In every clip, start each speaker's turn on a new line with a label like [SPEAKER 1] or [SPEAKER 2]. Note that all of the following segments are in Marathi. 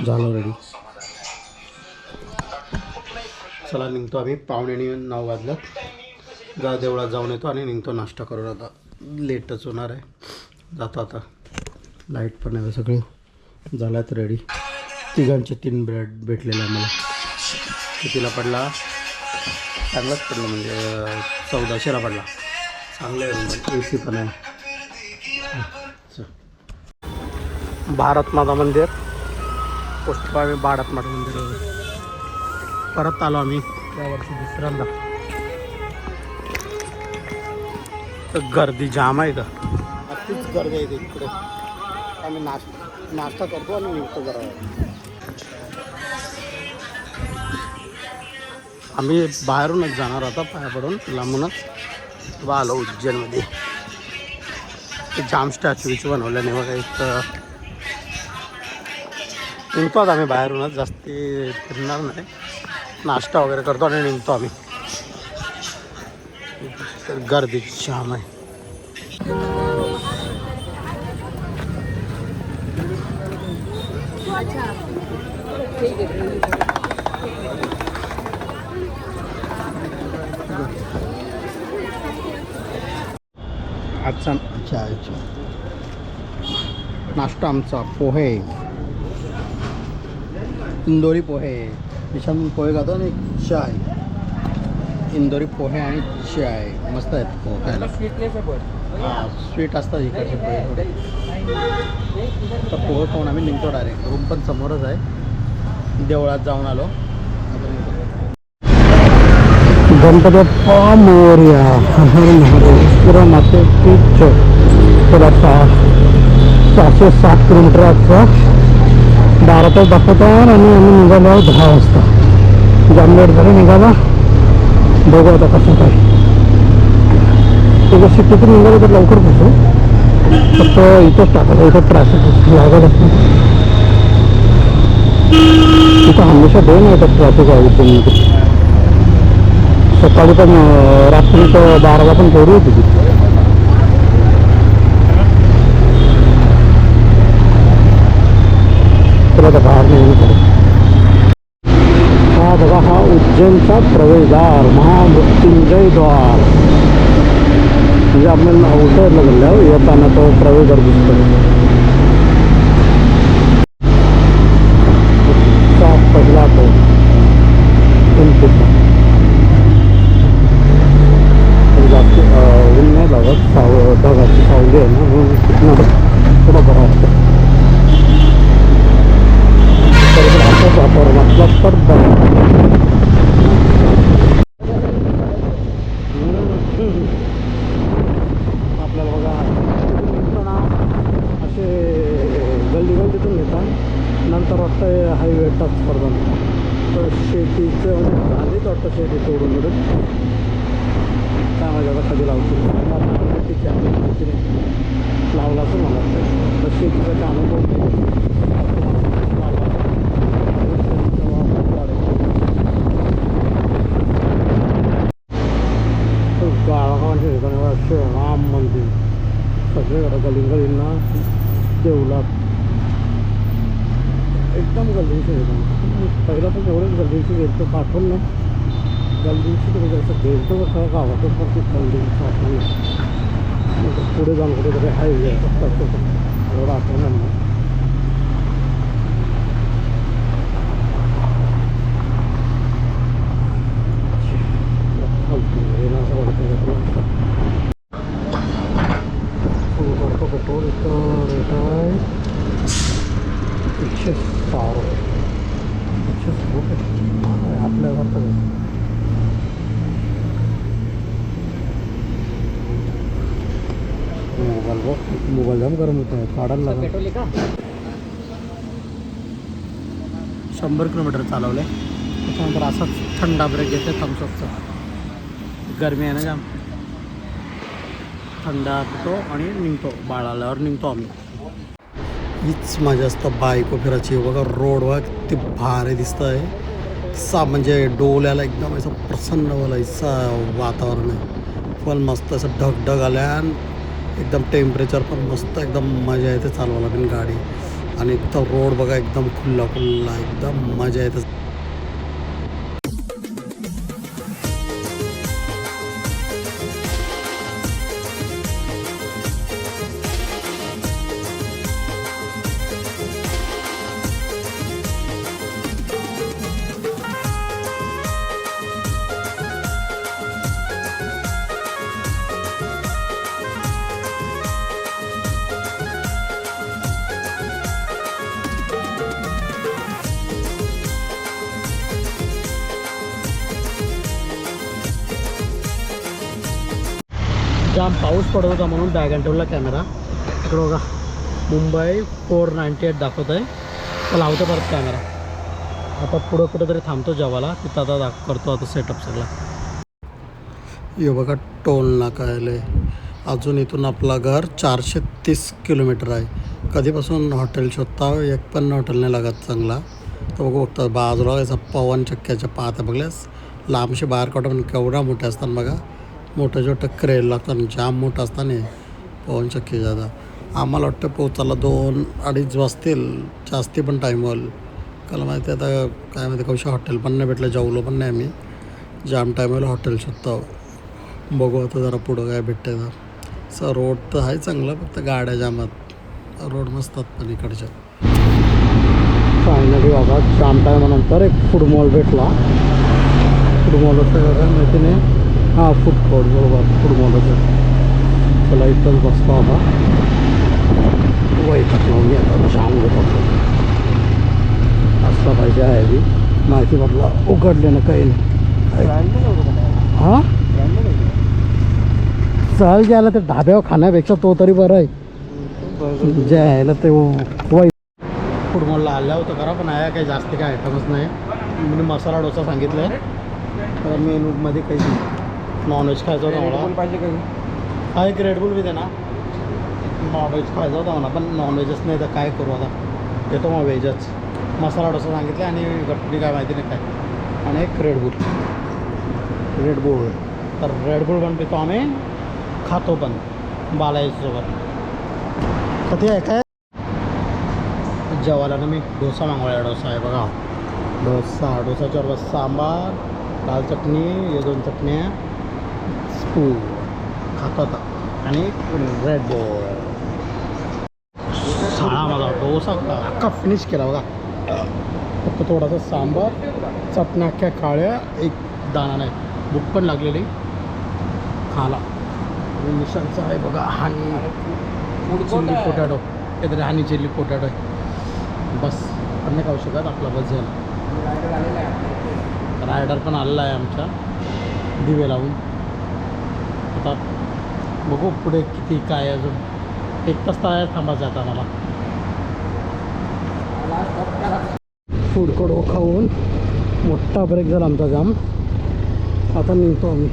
[SPEAKER 1] झालं रेडी. चला निघतो आम्ही. 8:45 वाजलं. देवळात जाऊन येतो आणि निघतो नाश्ता करून. आता लेटच होणार आहे. जातो आता. लाईट पण आहे. सगळे झाल्यात रेडी. तिघांचे 3 ब्रेड भेटलेले आहे मला. कितीला पडला? चांगलाच पडला, म्हणजे 1400ला पडला. चांगलं आहे. AC पण आहे. भारत माता मंदिर पोस्ट आम्ही भारत माता मंदिर परत आलो आम्ही यावर्षी दुसऱ्यांदा. तर गर्दी जाम आहे. अतिच गर्दी आहे इकडे. आम्ही नाश्ता करतो आणि निघतो जरा. आम्ही बाहेरूनच जाणार आता, पाया पडून लांबूनच आलो उज्जैनमध्ये. जाम स्टॅच्यूच बनवलं नाही बघा. एक निघतो आता आम्ही बाहेरूनच. जास्ती फिरणार नाही. नाश्ता वगैरे करतो आणि निघतो आम्ही. तर गर्दी जाम आहे. आजचा नाश्ता आमचा पोहे, इंदोरी पोहे. ईशान पोहे खातो आणि चाय. इंदोरी पोहे आणि चाय मस्त आहेत पोहे. हां, स्वीट असतात इकडचे पोहे थोडे. तर पोहे खाऊन आम्ही निघतो डायरेक्ट. रूम पण समोरच आहे. देवळात जाऊन आलो. गणपती बाप्पा मोरया. पुरा माते तीच थोडासा 607 किलोमीटरचा 12 तास दाखवतो. आणि आम्ही निघालो 10 वाजता. जामनेर झाले निघाला. बघू आता कसं काय. त्याच्या सिटीतून निघालं तर लवकर पोचू. फक्त इथंच टाकायचं. इथं ट्रॅफिक लागत असतं. तिथं हमेशा 2 येतात ट्रॅफिक आहे. सकाळी पण रात्री तर 12ला पण तेवढी होती ती. तुला तर बाहेर नाही पडत. हा बघा, हा उज्जैनचा प्रवेशद्वार, महामृत्युंजय द्वार. म्हणजे आपल्याला उतरलं गेल्यावर येताना तो प्रवेशद्वार दिसतो. पहिला तो जास्त ऊन नाही लागत. ढगाची सावली आहे ना, म्हणून थोडं बरं वाटतं. असंच वातावरण असलं तर आपल्याला बघा ना असे गल्लीतून येतात. नंतर वाटतं हायवे टच करतात. तर शेतीचं झालीच वाटतं. शेती तोडून काय माझ्या आता कधी लावतो लावला असं मला वाटतं. तर शेतीचा काय अनुभव नाही. गावागावांचे राम मंदिर सगळे गलिंगलींना देवलात एकदम गल्लीशी येतं. पहिला पण एवढंच गल्लीशी गेलतो. आठवण नाही गल्लीशी तुम्ही जसं गेलतो कसं गावातच पण खूप गल्लीचं आठवण. पुढे जाऊन कुठेतरी हायवे एवढं आठवण नाही. पेट्रोल इथं रेट आहे 106 रुपये. 106 रुपये आपल्यासारखं. मोबाईल जाम गरम होत आहे. काढायला लागेल. 100 किलोमीटर चालवलं आहे. त्याच्यानंतर असाच थंडा ब्रेक घेते थम्सअपचा. गरमी आहे ना जाम. थंडा पितो आणि निघतो. बाळाल्यावर निघतो आम्ही. हीच माझी असतं बायको फिरायची. बघा रोडवर किती भारी दिसतं आहे. म्हणजे डोल्याला एकदम असं प्रसन्न व्हायचं वातावरण आहे. पण मस्त असं ढगढग आल्या. एकदम टेम्परेचर पण मस्त. एकदम मजा येते चालवायला पण गाडी. आणि इथं रोड बघा एकदम खुल्ला खुल्ला, एकदम मजा येते. जाम पाऊस पडत होता म्हणून बॅग अँड ठेवला कॅमेरा. इकडं बघा मुंबई 498 दाखवत आहे. तर लावतो परत कॅमेरा. आता पुढं कुठंतरी थांबतो जेवायला, तिथं आता करतो आता सेटअप सगळा. हे बघा टोल नाका आहे. अजून इथून आपला घर 430 किलोमीटर आहे. कधीपासून हॉटेल शोधता, एक पण हॉटेल नाही लागत चांगला. तर बघू बघता बाजूला याचा पवन चक्क्याच्या पाहता बघल्यास लांबशे बाहेर काढून केवढा मोठे असतात बघा. मोठं छोटं क्रेल लागतं, जाम मोठं असताना पवन चक्की जादा. आम्हाला वाटतं पोचायला 2-2.5 वाजतील, जास्ती पण टाईम होईल. काल माहिती आता काय माहिती कौशा हॉटेल पण नाही भेटलं, जेवलो पण नाही आम्ही. जाम टाईमला हॉटेल शोधतो. बघू आता जरा पुढं काय भेटतं तर. असं रोड तर आहे चांगलं, फक्त गाड्या जामात. रोड मस्तात पण इकडच्या. फायनली बाबा जाम टायमानंतर एक फूड मॉल भेटला. फूड मॉल असं काय माहिती नाही. हां फूड कोर्ट बरोबर फूड मॉलचं. चला इथंच बसतो आता. वैताग लावून आता जाम होतो असला पाहिजे आहे बी माहिती म्हटलं उघडले ना काही नाही. हां सहल घ्यायला ते ढाब्यावर खाण्यापेक्षा तो तरी बरं आहे. जे आहे ते वै फूड मॉलला आल्या होतं करा, पण आहे काही जास्त काही आयटमच नाही. मी मसाला डोसा सांगितलं आहे. तर मेनूमध्ये काही नॉनव्हेज खायचं होतं मला. पाहिजे काही हा एक रेडबुल बी दे ना. नॉनव्हेज खायचं होतं मला, पण नॉनव्हेजच नाही तर काय करू आता. येतो मग व्हेजच. मसाला डोसा सांगितलं आणि गट्टी काय माहिती नाही काय, आणि एक रेडबुल. तर रेडबुल पण पितो आम्ही, खातो पण बालाजीसोबत. कधी आहे काय जेवायला ना मी डोसा मागवला. डोसा आहे बघा, डोसाच्या बरोबर सांबार, लाल चटणी, हे 2 चटण्या, स्पून खातो आता, आणि रेड बुल. साळा माझा डोसा अख्खा फिनिश केला बघा. फक्त थोडासा सांबार, चटण्या अख्ख्या काळ्या, एक दाणा नाही. भूक पण लागलेली खाला. निशांचं आहे बघा हानी चिल्ली पोटॅटो, काहीतरी हानी चिल्ली पोटॅटो आहे. बस पण नाही खाऊ शकत, आपला बस झाला. रायडर पण आलेला आहे आमच्या दिवे लावून. आता बघू पुढे किती काय, अजून 1 तास तर थांबायचं आता मला. फूड कोर्ट खाऊन मोठा ब्रेक झाला आमचा जाम. आता निघतो आम्ही.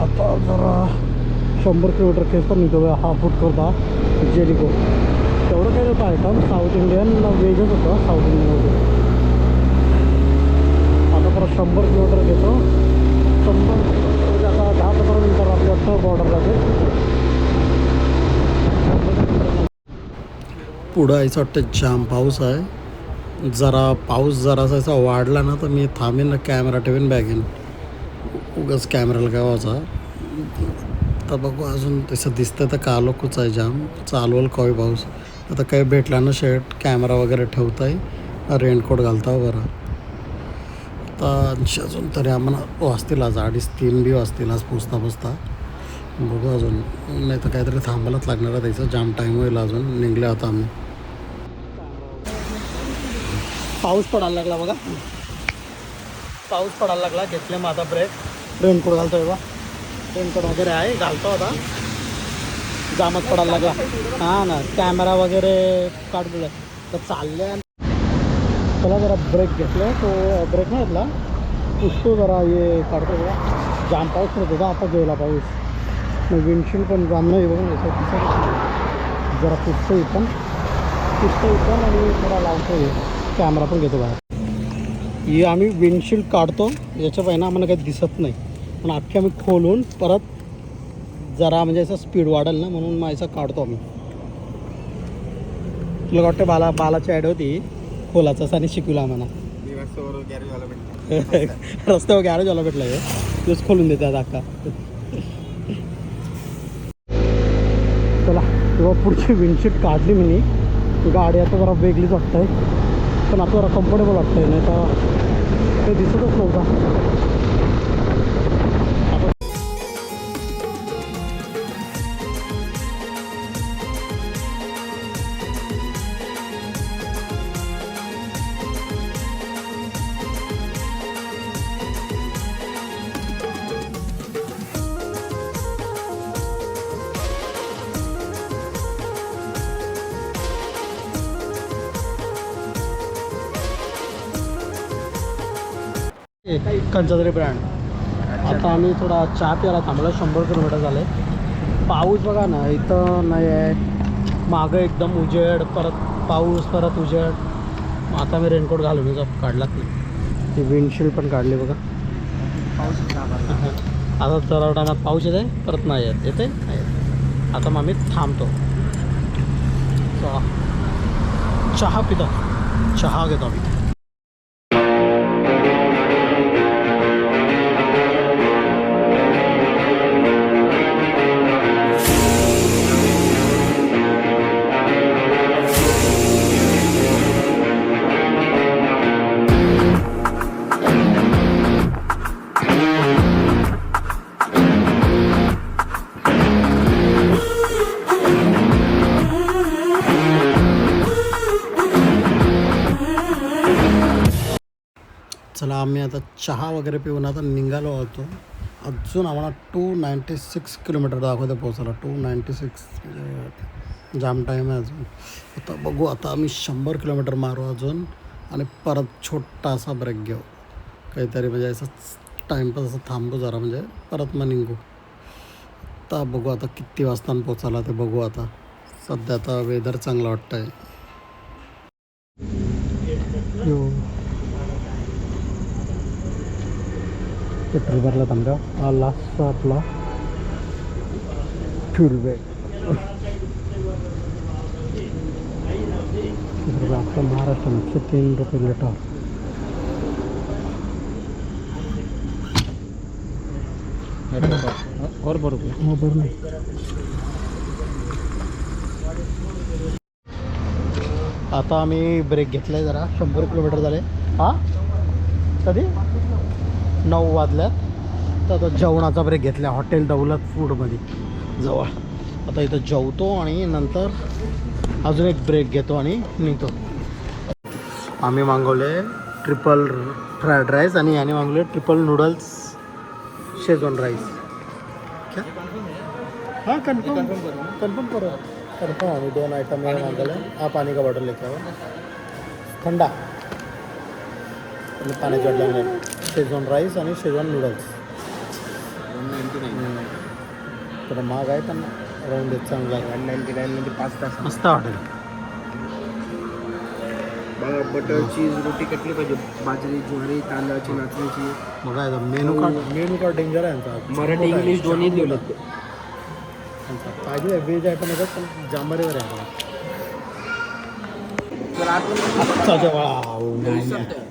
[SPEAKER 1] आता जरा 100 किलोमीटर केस पण निघतो. हा फूड कोर्ट हा जेलिको. तेवढं काही होतं आयटम. साऊथ इंडियन वेजच होतं, साऊथ इंडियनमध्ये. आता परत 100 किलोमीटर घेतो. 100 म्हणजे आता 10-15 मिनिटावर आपलं वाटतं बॉर्डर लागेल. पुढं यायचं वाटतं जाम पाऊस आहे. जरा पाऊस जरासा वाढला ना तर मी थांबेन ना, कॅमेरा ठेवेन बॅगेन. उगाच कॅमेराला काय व्हायचा. तर बघू अजून तसं दिसतं तर कालोखच आहे जाम. चालवल कवी पाऊस. आता काही भेटला ना शर्ट, कॅमेरा वगैरे ठेवता आहे, रेनकोट घालता बरं. आता अजून तरी आम्हाला वाजतील आज 2:30-3 बी वाजतील आज पोचता. बघू अजून, नाही तर काहीतरी थांबायलाच लागणार आहे. त्याचं जाम टाईम होईल अजून. निघले आता आम्ही. पाऊस पडायला लागला बघा, पाऊस पडायला लागला. घेतले मग आता ब्रेक. रेनकोट घालतो आहे बा, रेनकोट वगैरे आहे घालतो आता. जामच पडायला लागला. हां ना, कॅमेरा वगैरे काढलं तर चालले. त्याला जरा ब्रेक घेतला, तो ब्रेक नाही घेतला, पुसतो जरा हे काढतो बघा. जाम पाऊस पडत होता, आता गेला पाऊस. मग विंडशील्ड पण जाम नाही बघून जरा पुसतो इथं आणि थोडा लावतो. कॅमेरा पण घेतो बाहेर. ही आम्ही विंडशील्ड काढतो, याच्या पहिला आम्हाला काही दिसत नाही, पण अख्खे आम्ही खोलून परत जरा म्हणजे असं स्पीड वाढेल ना म्हणून मग असं काढतो आम्ही. तुला वाटतं बालाची ॲड होती खोलाचाच आणि शिकवला आम्हाला रस्त्यावर गॅरेजवाला भेटला तोच खोलून देतात अक्का. चला तेव्हा पुढची विंडशीट काढली मी. गाडी आता जरा वेगळीच वाटतंय पण आता जरा कम्फर्टेबल वाटतंय. नाही तर ते दिसतच नव्हता. कंचादरी ब्रँड. आता आम्ही थोडा चहा प्यायला थांबलो. 100 किलोमीटर झाले. पाऊस बघा ना इथं नाही आहे. मागं एकदम उजेड, परत पाऊस, परत उजेड. मग आता मी रेनकोट घालून काढला. ती विंडशील्ड पण काढली बघा. आता जरा टायमात पाऊस येते, परत नाही येते नाही येत. आता मग आम्ही थांबतो. चहा पितो. चहा घेतो आम्ही. चला आम्ही आता चहा वगैरे पिऊन आता निघालो होतो. अजून आम्हाला 296 किलोमीटर दाखवते पोहोचायला. 296 म्हणजे जाम टाईम आहे अजून. आता बघू. आता आम्ही 100 किलोमीटर मारू अजून आणि परत छोटासा ब्रेक घेऊ. काहीतरी म्हणजे असं टाईमपास असं थांबू जरा, म्हणजे परत मग निघू. आता बघू आता किती वाजता पोचायला ते बघू. आता सध्या आता वेदर चांगलं वाटतं आहे. पेट्रोल भरला थांबा. हा लास्टचा आपला फ्यूल बॅग. आपला महाराष्ट्र 103 रुपये लिटर. और बरोबर हो बरं नाही. आता आम्ही ब्रेक घेतला आहे जरा. 100 किलोमीटर झाले. हां कधी 9 वाजल्यात. तर आता जेवणाचा ब्रेक घेतला हॉटेल दौलत फूडमध्ये जवळ. आता इथं जेवतो आणि नंतर अजून एक ब्रेक घेतो आणि निघतो. आम्ही मागवले ट्रिपल फ्राईड राईस आणि याने मागवले ट्रिपल नूडल्स शेजवान राईस. क्या हाँ कन्फर्म करो. कन्फर्म आम्ही 2 आयटम मागवले. हा पाणी का बॉटल लेके आओ थंडा. पाण्याची बॉटल. शेजवान राईस आणि शेजवान नूडल्स 199. तर महाग आहे पण राहून देत चांगला आहे. 199 मध्ये 5 तास मस्त हॉटेल. बटर चीज रोटी कटली पाहिजे. बाजरी ज्वारी तांदळाची नाचणीची. बघा मेनू कार्ड डेंजर आहे यांचा. मराठी इंग्लिश दोन्ही दिलं. पाहिजे व्हेज आयटम येतात पण जांभरेवर आहे.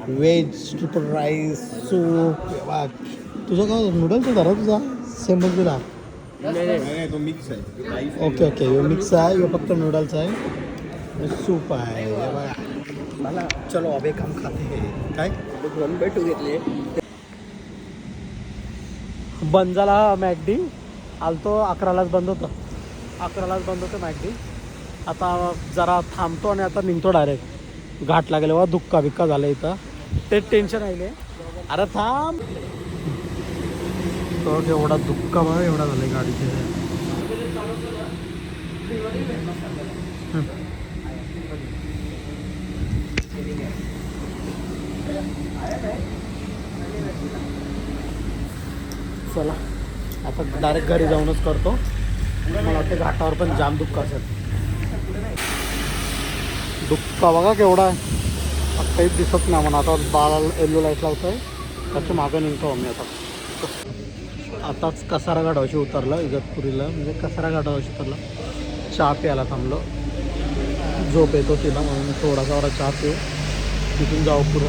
[SPEAKER 1] Veg triple rice soup. तुझं काय नूडल्स होता तुझा सेमच दिला. तो मिक्स आहे. ओके यो मिक्स आहे. यो फक्त नूडल्स आहे. सूप आहे. मला चलो अब एक हम खाते हैं. काय भेटू घेतले. बंद झाला मॅकडी. आलतो 11लाच बंद होतं. 11लाच बंद होतं मॅकडी. आता जरा थांबतो आणि आता निघतो डायरेक्ट. घाट लागले वा धुक्का बिक्का झालं इथं. ते टेन्शन आहे. अरे थांब. तो एवढा धुक्का बघा एवढा झाला आहे गाडीचे. चला आता डायरेक्ट घरी जाऊनच करतो. मला वाटतं घाटावर पण जाम धुक्का असेल. धुक्का बघा केवढा आहे. काहीच दिसत नाही. म्हणून आता बाला येल्लो लाईट लावतो आहे. त्याच्या मागं निघतो आम्ही आता. आताच कसारा घाटावशी उतरलं इगतपुरीला. म्हणजे कसारा घाटावशी उतरलं. चहा प्यायला थांबलो. झोप येतो तिला म्हणून थोडासा वरा चहा पिऊ तिथून जाऊ पुढं.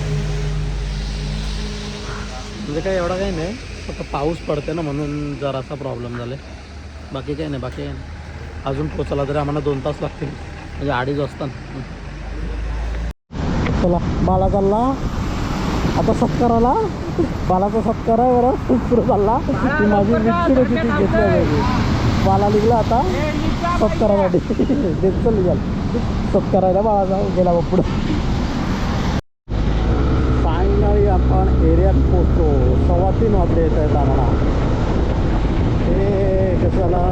[SPEAKER 1] म्हणजे काय एवढा काही नाही, फक्त पाऊस पडते ना म्हणून जरासा प्रॉब्लेम झाला आहे. बाकी काही नाही, बाकी काही नाही. अजून पोचायला तरी आम्हाला 2 तास लागतील, म्हणजे 2.5 वाजता. चला बाला चालला आता सत्काराला. बालाचा सत्कार आहे बरं, पुढं चालला. ती माझी विचार होती ती घेतली. बाला निघला आता सत्कारासाठी. देत चल निघाल सत्कारायला बाळाचा गेला बा पुढं. फायनली आपण एरियात पोचतो. 3:15 वाजले येत आहेत आम्हाला. हे कशाला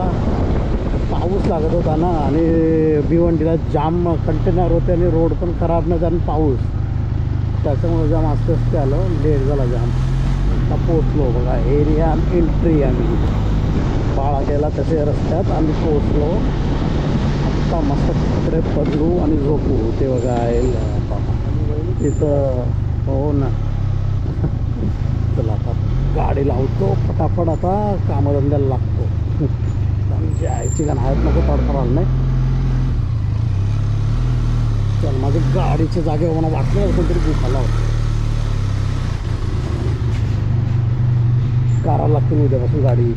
[SPEAKER 1] पाऊस लागत होता ना आणि भिवंडीला जाम कंटेनर होते आणि रोड पण खराब नाही आणि पाऊस, त्याच्यामुळे जाम आस्ते आलं, लेट झाला जाम. आता पोचलो बघा एरिया एंट्री. आम्ही बाळा गेला तसे रस्त्यात आम्ही पोचलो. आत्ता मस्त कपडे बदलू आणि झोपू. ते बघा तिथं. हो ना. चला आता गाडी लावतो फटाफट, आता कामधंद्याला लागतो. आमची आईची गाणं आहेत नको तडफडाल नाही. चल माझी गाडीच्या जागेवर मला वाटलं कोणतरी दुखाला होतं. करावं लागते उद्यापासून गाडी.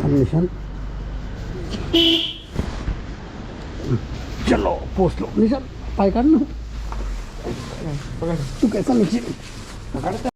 [SPEAKER 1] निशान चलो पोचलो. निशान पाय काढ ना तू, कैसा निश्चित